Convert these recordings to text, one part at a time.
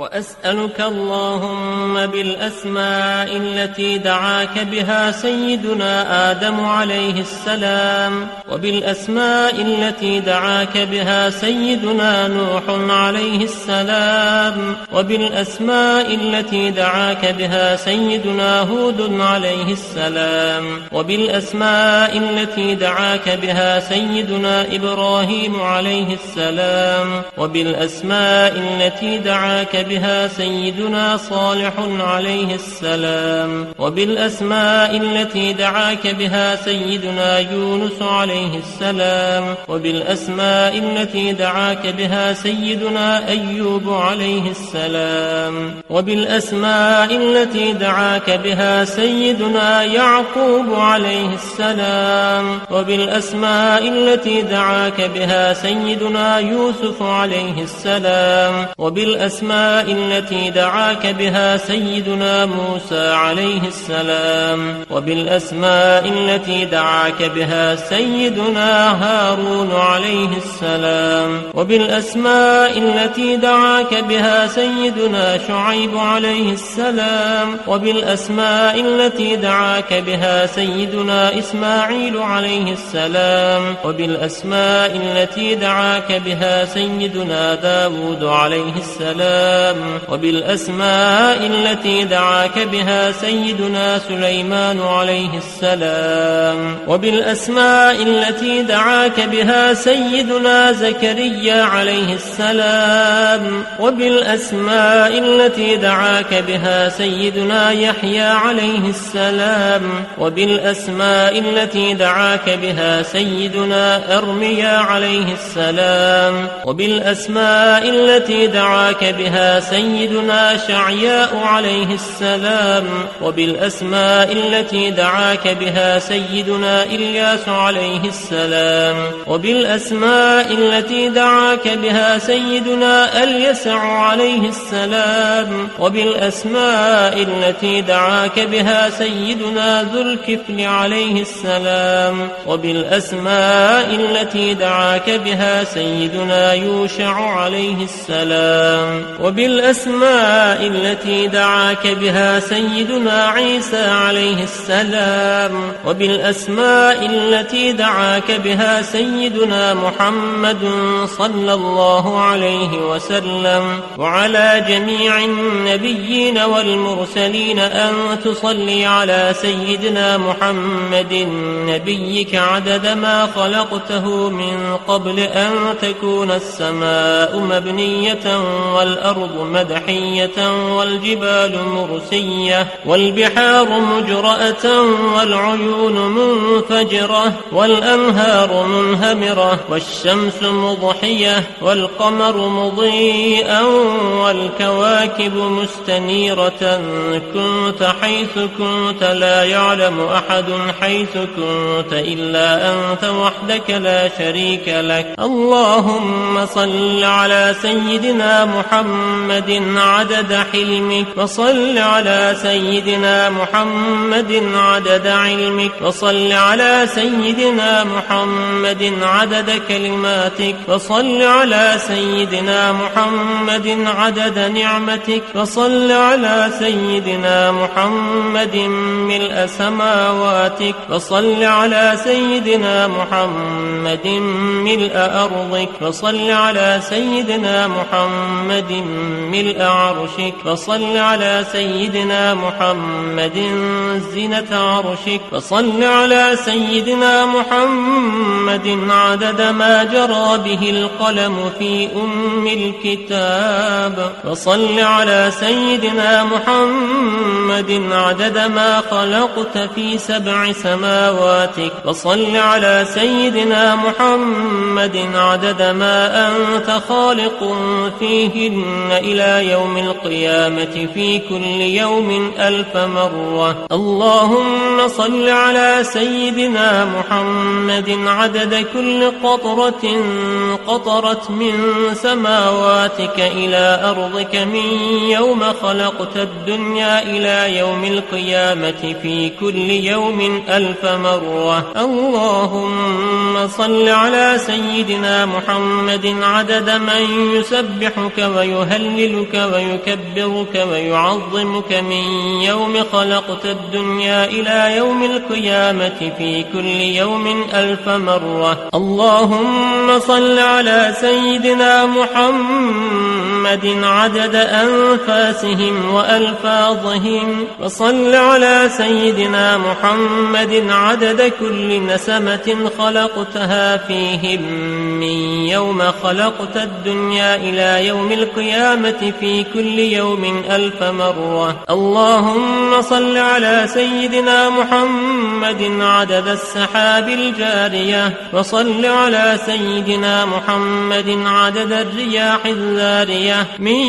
وأسألك اللهم بالأسماء التي دعاك بها سيدنا آدم عليه السلام، وبالأسماء التي دعاك بها سيدنا نوح عليه السلام، وبالأسماء التي دعاك بها سيدنا هود عليه السلام، وبالأسماء التي دعاك بها سيدنا إبراهيم عليه السلام، وبالأسماء التي دعاك بها سيدنا صالح عليه السلام، وبالأسماء التي دعاك بها سيدنا يونس عليه السلام، وبالأسماء التي دعاك بها سيدنا أيوب عليه السلام، وبالأسماء التي دعاك بها سيدنا يعقوب عليه السلام، وبالأسماء التي دعاك بها سيدنا يوسف عليه السلام، وبالأسماء التي دعاك بها سيدنا موسى عليه السلام، وبالأسماء التي دعاك بها سيدنا هارون عليه السلام، وبالأسماء التي دعاك بها سيدنا شعيب عليه السلام، وبالأسماء التي دعاك بها سيدنا إسماعيل عليه السلام، وبالأسماء التي دعاك بها سيدنا داود عليه السلام، وبالأسماء التي دعاك بها سيدنا سليمان عليه السلام، وبالأسماء التي دعاك بها سيدنا زكريا عليه السلام، وبالأسماء التي دعاك بها سيدنا يحيى عليه السلام، وبالأسماء التي دعاك بها سيدنا أرميا عليه السلام، وبالأسماء التي دعاك بها سيدنا شعياء عليه السلام، وبالأسماء التي دعاك بها سيدنا إلياس عليه السلام، وبالأسماء التي دعاك بها سيدنا اليسع عليه السلام، وبالأسماء التي دعاك بها سيدنا ذو الكفل عليه السلام، وبالأسماء التي دعاك بها سيدنا يوشع عليه السلام، وبالأسماء التي دعاك بها سيدنا عيسى عليه السلام، وبالأسماء التي دعاك بها سيدنا محمد صلى الله عليه وسلم، وعلى جميع النبيين والمرسلين أن تصلي على سيدنا محمد نبيك عدد ما خلقته من قبل أن تكون السماء مبنية والأرض مدحية والجبال مرسية والبحار مجرأة والعيون منفجرة والأنهار منهمرة والشمس مضحية والقمر مضيئا والكواكب مستنيرة. كنت حيث كنت لا يعلم أحد حيث كنت إلا أنت وحدك لا شريك لك. اللهم صل على سيدنا محمد عدد حلمك، وصل على سيدنا محمد عدد علمك، وصل على سيدنا محمد عدد كلماتك، وصل على سيدنا محمد عدد نعمتك، وصل على سيدنا محمد ملء سماواتك، وصل على سيدنا محمد ملء أرضك، وصل على سيدنا محمد ملء عرشك، وصل على سيدنا محمد زينة عرشك، وصل على سيدنا محمد عدد ما جرى به القلم في الكتاب، وصل على سيدنا محمد عدد ما خلقت في 7 سماواتك، وصل على سيدنا محمد عدد ما أنت خالق فيهن إلى يوم القيامة في كل يوم 1000 مرة. اللهم صل على سيدنا محمد عدد كل قطرة قطرت من سماواتك إلى أرضك من يوم خلقت الدنيا إلى يوم القيامة في كل يوم 1000 مرة. اللهم صل على سيدنا محمد عدد من يسبحك ويهلل ويهللك ويكبرك ويعظمك من يوم خلقت الدنيا إلى يوم القيامة في كل يوم 1000 مرة. اللهم صل على سيدنا محمد عدد أنفاسهم وألفاظهم، وصل على سيدنا محمد عدد كل نسمة خلقتها فيهم من يوم خلقت الدنيا إلى يوم القيامة في كل يوم 1000 مرة. اللهم صل على سيدنا محمد عدد السحاب الجارية، وصل على سيدنا محمد عدد الرياح الذارية من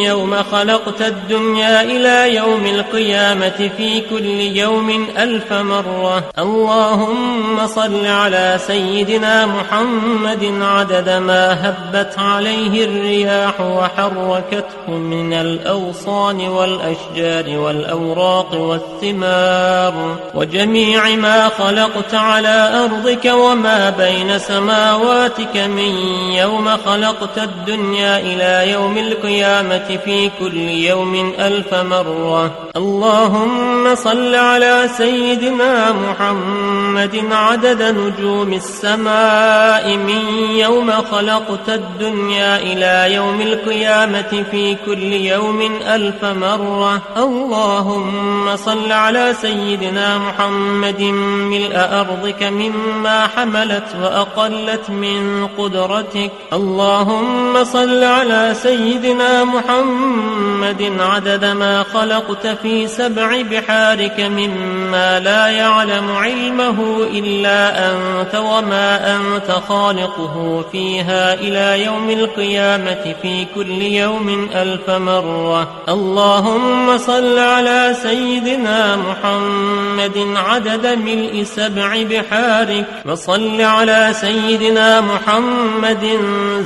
يوم خلقت الدنيا إلى يوم القيامة في كل يوم 1000 مرة. اللهم صل على سيدنا محمد عدد ما هبت عليه الرياح وحركته من الأغصان والأشجار والأوراق والثمار، وجميع ما خلقت على أرضك وما بين سماواتك من يوم خلقت الدنيا إلى يوم القيامة في كل يوم 1000 مرة. اللهم صل على سيدنا محمد عدد نجوم السماء من يوم خلقت الدنيا إلى يوم القيامة في كل يوم 1000 مرة. اللهم صل على سيدنا محمد ملء أرضك مما حملت وأقلت من قدرتك. اللهم صل على سيدنا محمد عدد ما خلقت في 7 بحارك مما لا يعلم علمه إلا أنت وما أنت خالقه فيها إلى يوم القيامة في كل يوم 1000 مرة. اللهم صل على سيدنا محمد عدد ملء 7 بحارك، وصل على سيدنا محمد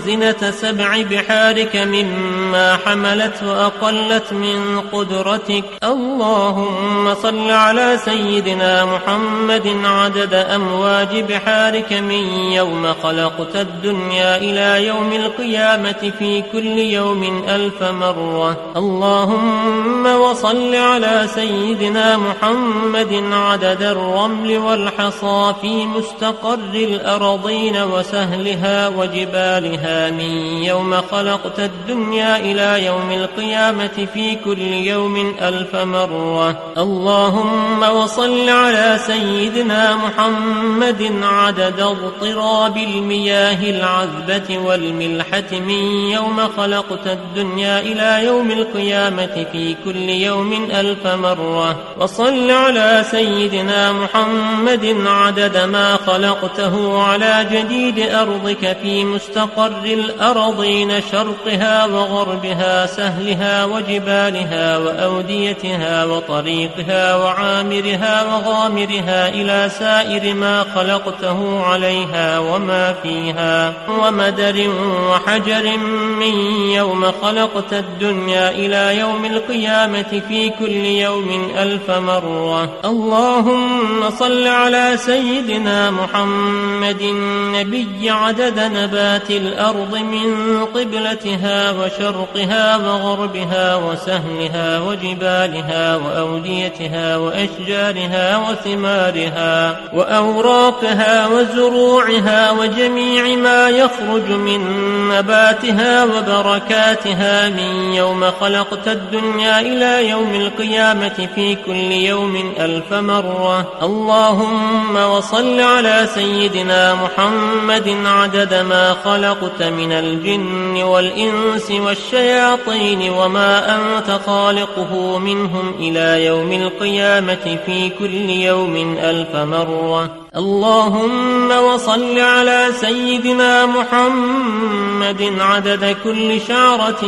زنة 7 بحارك مما حملت وأقلت من قدرتك. اللهم صل على سيدنا محمد عدد أمواج بحارك من يوم خلقت الدنيا إلى يوم القيامة في كل يوم 1000 مرة. اللهم وصل على سيدنا محمد عدد الرمل والحصى في مستقر الأرضين وسهلها وجبالها من يوم خلقت الدنيا إلى يوم القيامة في كل يوم 1000 مرة. اللهم وصل على سيدنا محمد عدد اضطراب المياه العذبة والملحة من يوم خلقت الدنيا إلى يوم القيامة في كل يوم 1000 مرة. وصل على سيدنا محمد عدد ما خلقته على جديد أرضك في مستقر الأرضين شرقها وغربها سهلها وجبالها وأوديتها وطريقها وعامرها وغامرها إلى سائر ما خلقته عليها وما فيها ومدر وحجر من يوم خلقت الدنيا إلى يوم القيامة في كل يوم 1000 مرة. اللهم صل على سيدنا محمد النبي عدد نبات الأرض من قبلتها وشرقها وغربها وسهلها وجبالها وأوديتها وأشجارها وثمارها وأوراقها وزروعها وجميع ما يخرج من نباتها وبركاتها من يوم خلقت الدنيا إلى يوم القيامة في كل يوم 1000 مرة. اللهم وصل على سيدنا محمد عدد ما خلقت من الجن والإنس والشياطين وما أنت خالقه منهم إلى يوم القيامة في كل يوم 1000 مرة. اللهم وصل على سيدنا محمد عدد كل شعرة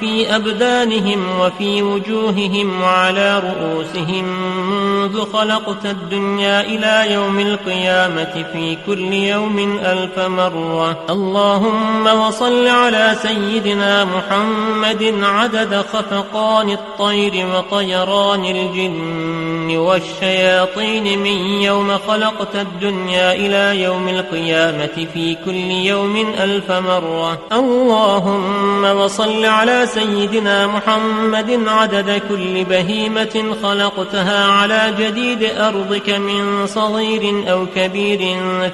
في أبدانهم وفي وجوههم وعلى رؤوسهم منذ خلقت الدنيا إلى يوم القيامة في كل يوم 1000 مرة. اللهم وصل على سيدنا محمد عدد خفقان الطير وطيران الجن والجن والشياطين من يوم خلقت الدنيا إلى يوم القيامة في كل يوم 1000 مرة. اللهم وصل على سيدنا محمد عدد كل بهيمة خلقتها على جديد أرضك من صغير أو كبير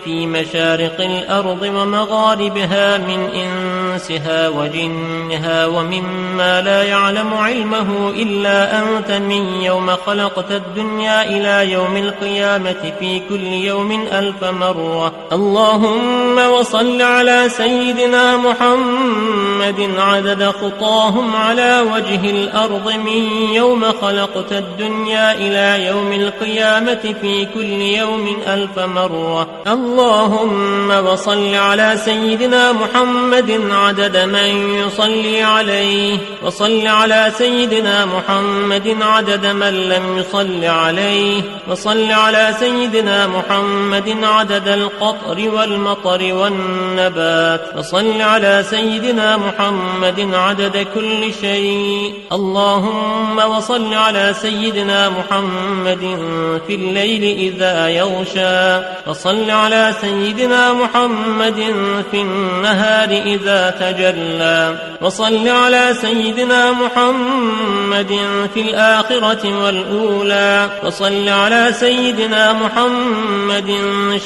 في مشارق الأرض ومغاربها من إنسها وجنها ومما لا يعلم علمه إلا أنت من يوم خلقت الدنيا إلى يوم القيامة في كل يوم 1000 مرة. اللهم وصل على سيدنا محمد عدد خطاهم على وجه الأرض من يوم خلقت الدنيا إلى يوم القيامة في كل يوم 1000 مرة. اللهم وصل على سيدنا محمد عدد من يصلي عليه، وصل على سيدنا محمد عدد من لم يصل عليه، وصل على سيدنا محمد عدد القطر والمطر والنبات، وصل على سيدنا محمد عدد كل شيء. اللهم وصل على سيدنا محمد في الليل إذا يغشى، وصل على سيدنا محمد في النهار إذا تجلى، وصل على سيدنا محمد في الآخرة والأولى، وصل على سيدنا محمد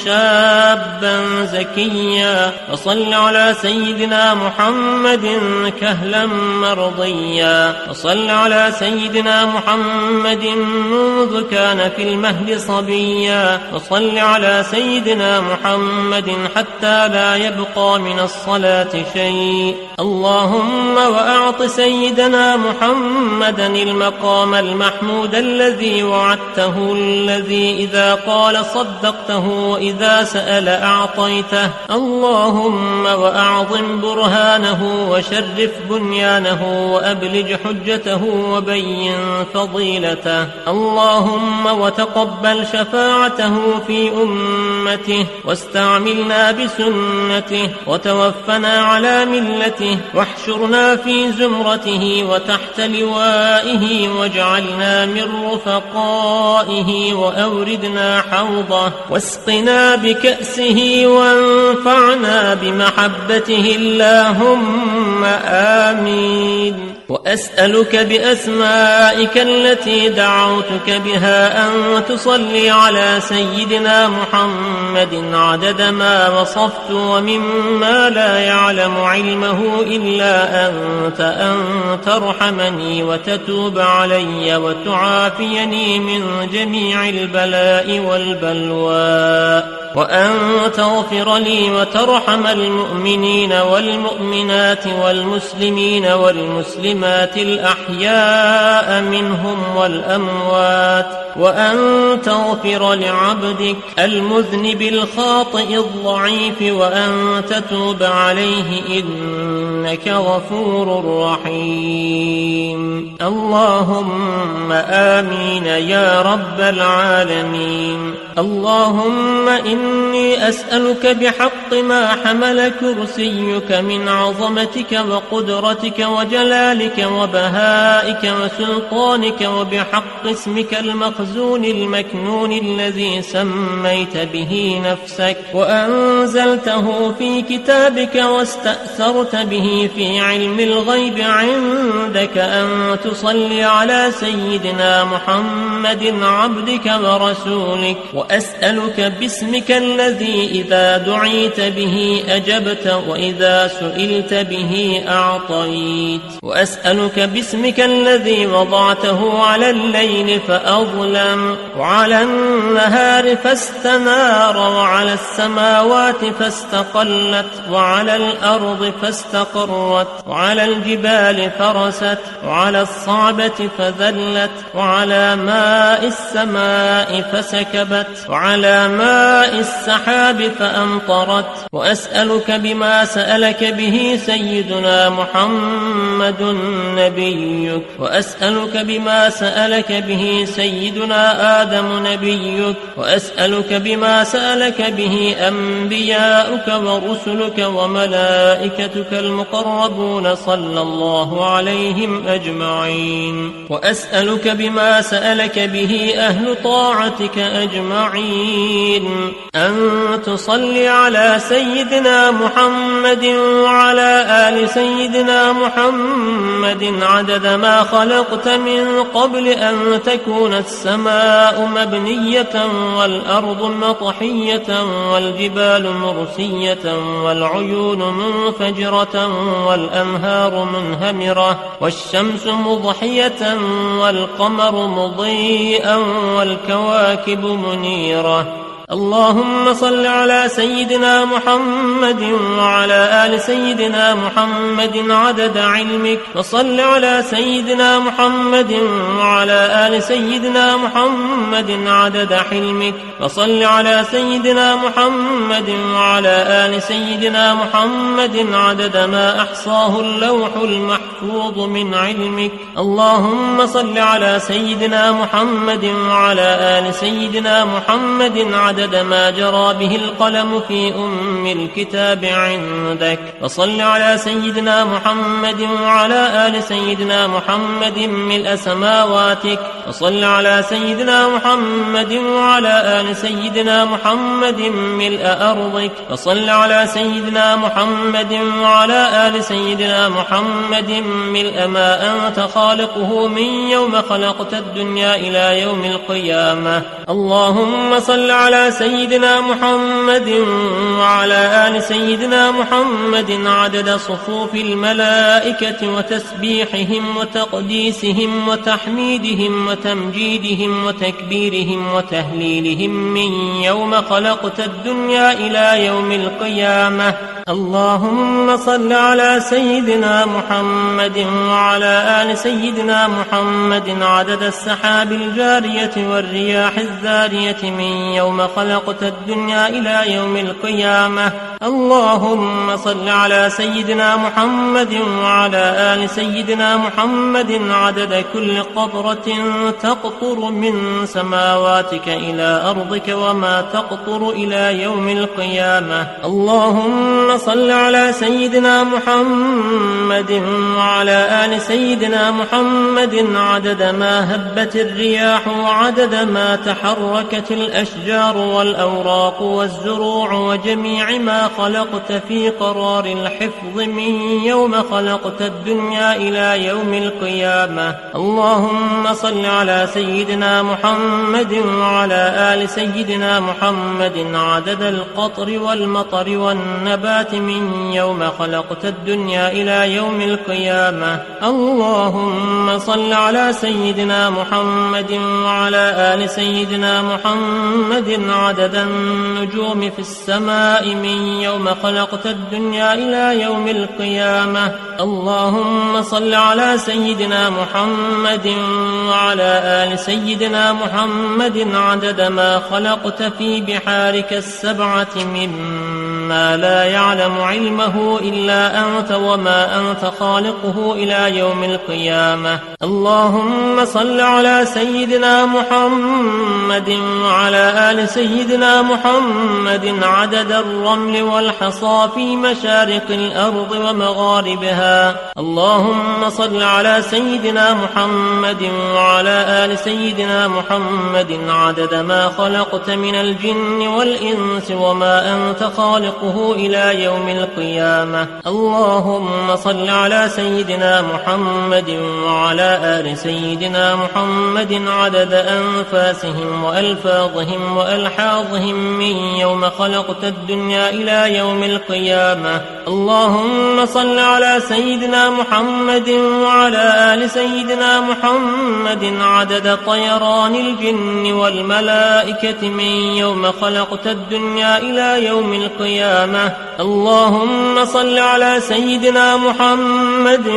شابا زكيا، وصل على سيدنا محمد كهلا مرضيا، وصل على سيدنا محمد منذ كان في المهد صبيا، وصل على سيدنا محمد حتى لا يبقى من الصلاة شيء. اللهم وأعط سيدنا محمدا المقام المحمود الذي وعدته، الذي إذا قال صدقته وإذا سأل أعطيته. اللهم وأعظم برهانه وشرف بنيانه وأبلج حجته وبين فضيلته. اللهم وتقبل شفاعته في أمته، واستعملنا بسنته، وتوفنا على ملته، واحشرنا في زمرته وتحت لوائه، واجعلنا من رفقائه، وأوردنا حوضه، واسقنا بكأسه، وانفعنا بمحبته. اللهم آمين. وأسألك بأسمائك التي دعوتك بها أن تصلي على سيدنا محمد عدد ما وصفت ومما لا يعلم علمه إلا أنت، أن ترحمني وتتوب علي وتعافيني من جميع البلاء والبلوى، وأن تغفر لي وترحم المؤمنين والمؤمنات والمسلمين والمسلمات الأحياء منهم والأموات، وأن تغفر لعبدك المذنب الخاطئ الضعيف، وأن تتوب عليه إنك غفور رحيم. اللهم آمين يا رب العالمين. اللهم إني أسألك بحق ما حمل كرسيك من عظمتك وقدرتك وجلالك وبهائك وسلطانك، وبحق اسمك المخزون المكنون الذي سميت به نفسك وأنزلته في كتابك واستأثرت به في علم الغيب عندك، أن تصلي على سيدنا محمد عبدك ورسولك. وأسألك باسمك الذي إذا دعيت به أجبت، وإذا سئلت به أعطيت. وأسألك باسمك الذي وضعته على الليل فأظلم، وعلى النهار فاستنار، وعلى السماوات فاستقلت، وعلى الأرض فاستقرت، وعلى الجبال فرست، وعلى الصعبة فذلت، وعلى ماء السماء فسكبت، وعلى ماء السحاب فأمطرت، وأسألك بما سألك به سيدنا محمد نبيك، وأسألك بما سألك به سيدنا آدم نبيك، وأسألك بما سألك به أنبياؤك ورسلك وملائكتك المقربون صلى الله عليهم أجمعين، وأسألك بما سألك به أهل طاعتك أجمعين أن تصلي على سيدنا محمد وعلى آل سيدنا محمد عدد ما خلقت من قبل أن تكون السماء مبنية والأرض مطحية والجبال مرسية والعيون منفجرة والأنهار منهمرة والشمس مضحية والقمر مضيئا والكواكب منيرة. اللهم صل على سيدنا محمد وعلى آل سيدنا محمد عدد علمك، وصل على سيدنا محمد وعلى آل سيدنا محمد عدد حلمك، وصل على سيدنا محمد وعلى آل سيدنا محمد عدد ما أحصاه اللوح المحفوظ من علمك. اللهم صل على سيدنا محمد وعلى آل سيدنا محمد عدد ما جرى به القلم في الكتاب عندك، وصل على سيدنا محمد وعلى آل سيدنا محمد ملء سماواتك، وصل على سيدنا محمد وعلى آل سيدنا محمد ملء أرضك، وصل على سيدنا محمد وعلى آل سيدنا محمد ملء ما أنت خالقه من يوم خلقت الدنيا إلى يوم القيامة. اللهم صل على سيدنا محمد وعلى آل سيدنا محمد عدد صفوف الملائكة وتسبيحهم وتقديسهم وتحميدهم وتمجيدهم وتكبيرهم وتهليلهم من يوم خلقت الدنيا إلى يوم القيامة. اللهم صل على سيدنا محمد وعلى آل سيدنا محمد عدد السحاب الجارية والرياح الذارية من يوم خلقت الدنيا إلى يوم القيامة. اللهم صل على سيدنا محمد وعلى آل سيدنا محمد عدد كل قطرة تقطر من سماواتك إلى أرضك وما تقطر إلى يوم القيامة. اللهم صل على سيدنا محمد وعلى آل سيدنا محمد عدد ما هبت الرياح وعدد ما تحركت الأشجار والأوراق والزروع وجميع ما خلقت في قرار الحفظ من يوم خلقت الدنيا إلى يوم القيامة. اللهم صل على سيدنا محمد وعلى آل سيدنا محمد عدد القطر والمطر والنبات من يوم خلقت الدنيا إلى يوم القيامة. اللهم صل على سيدنا محمد وعلى آل سيدنا محمد عدد النجوم في السماء من يوم خلقت الدنيا إلى يوم القيامة. اللهم صل على سيدنا محمد وعلى آل سيدنا محمد عدد ما خلقت في بحارك السبعة مما لا يعلم علمه إلا أنت وما أنت خالقه إلى يوم القيامة. اللهم صل على سيدنا محمد وعلى آل سيدنا محمد عدد الرمل والحصى في مشارق الأرض ومغاربها. اللهم صل على سيدنا محمد وعلى آل سيدنا محمد عدد ما خلقت من الجن والإنس وما أنت خالقه إلى يوم القيامة. اللهم صل على سيدنا محمد وعلى آل سيدنا محمد عدد أنفاسهم وألفاظهم وألحاظهم من يوم خلقت الدنيا إلى يوم القيامة. اللهم صل على سيدنا محمد وعلى آل سيدنا محمد عدد طيران الجن والملائكة من يوم خلقت الدنيا إلى يوم القيامة. القيامة. اللهم صل على سيدنا محمد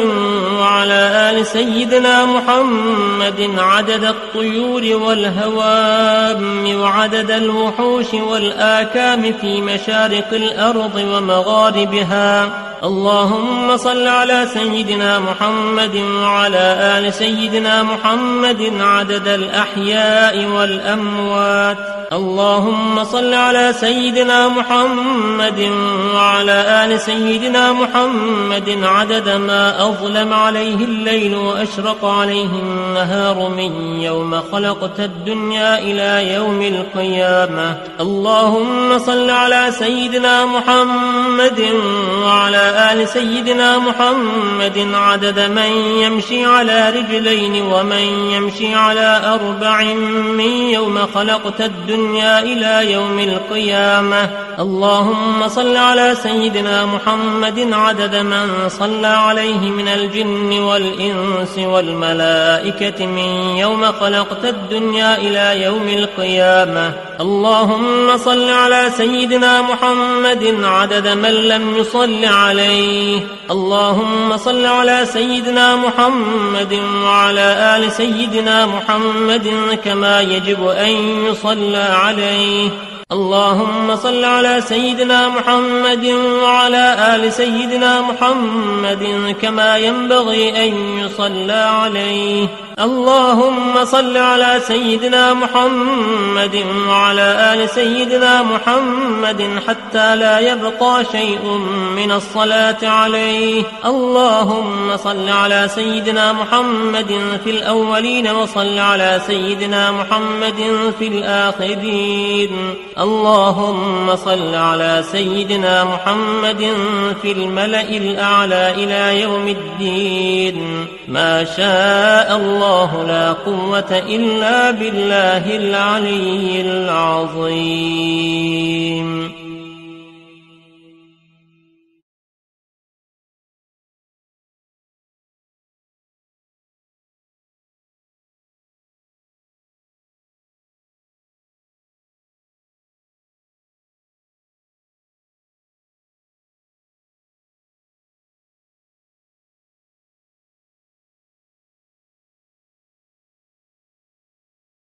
وعلى آل سيدنا محمد عدد الطيور والهوام وعدد الوحوش والآكام في مشارق الأرض ومغاربها. اللهم صل على سيدنا محمد وعلى آل سيدنا محمد عدد الأحياء والأموات. اللهم صل على سيدنا محمد وعلى آل سيدنا محمد عدد ما أظلم عليه الليل وأشرق عليه النهار من يوم خلقت الدنيا إلى يوم القيامة. اللهم صل على سيدنا محمد وعلى آل سيدنا محمد عدد من يمشي على رجلين ومن يمشي على 4 من يوم خلقت الدنيا إلى يوم القيامة. اللهم صل على سيدنا محمد عدد من صلى عليه من الجن والإنس والملائكة من يوم خلقت الدنيا إلى يوم القيامة. اللهم صل على سيدنا محمد عدد من لم يصل عليه. اللهم صل على سيدنا محمد وعلى آل سيدنا محمد كما يجب أن يصلى عليه. اللهم صل على سيدنا محمد وعلى آل سيدنا محمد كما ينبغي أن يصلى عليه. اللهم صل على سيدنا محمد وعلى آل سيدنا محمد حتى لا يبقى شيء من الصلاة عليه. اللهم صل على سيدنا محمد في الأولين وصل على سيدنا محمد في الآخرين. اللهم صل على سيدنا محمد في الملأ الأعلى إلى يوم الدين. ما شاء الله لا قوة إلا بالله العلي العظيم.